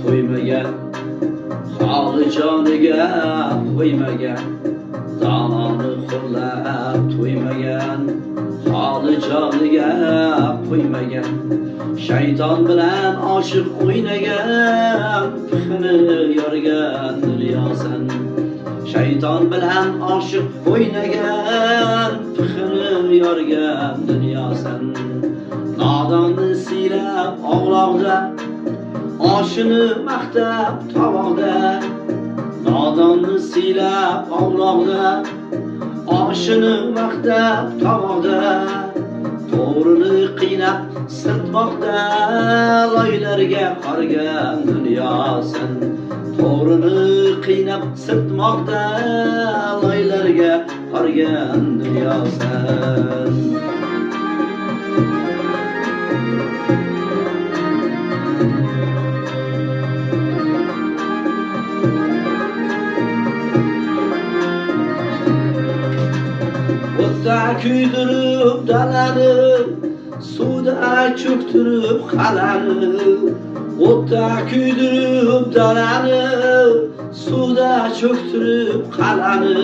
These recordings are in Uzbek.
to'ymagan, holi joniga qo'ymagan, dononi xo'rlab to'ymagan, holi joniga qo'ymagan, shayton bilan oshiq o'ynagan, pixini yorgan dunyosan. Shayton bilan oshiq o'ynagan, pixini yorgan dunyosan. Nodonni siylab og'loqda, oshini maqtab tovoqda. Nodonni siylab og'loqda, oshini maqtab tovoqda. To'g'rini qiynab sirtmoqda, loylarga qaragan dunyosan. To'g'rini qiynab sirtmoqda, loylarga qaragan dunyosan. O'tda kuydirib dalani, suvda cho'ktirib qalani. O'tda kuydirib dalani, suvda cho'ktirib qalani.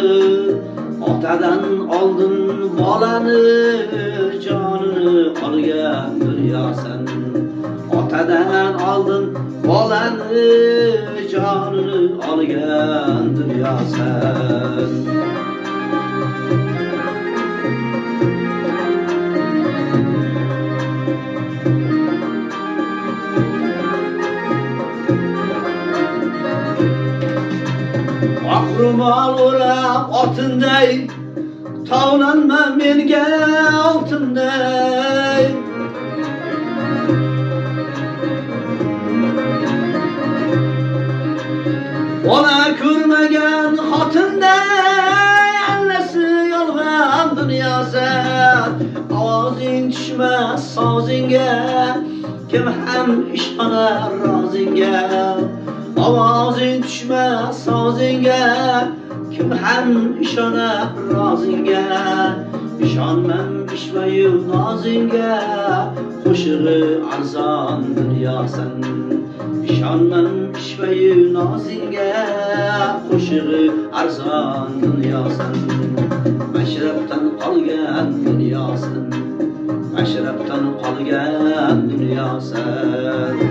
Otadan oldin bolani, jonini olgan dunyosan. Otadan oldin bolani, jonini olgan dunyosan. Akrumol o'rab otinday, tovlanma menga oltinday. Bola ko'rmagan xotinday, annasi yolg'on dunyosan. Ovozing tushmas sozingga, kim ham ishonar rozingga. Ovozing tushmas sozingga, kim ham ishonar rozingga. Ishonmam ishvayu nozingga, qo'shig'i arzon dunyosan. Ishonmam ishvayu nozingga, qo'shig'i arzon dunyosan. Mashrabdan qolgan dunyosan, mashrabdan qolgan dunyosan.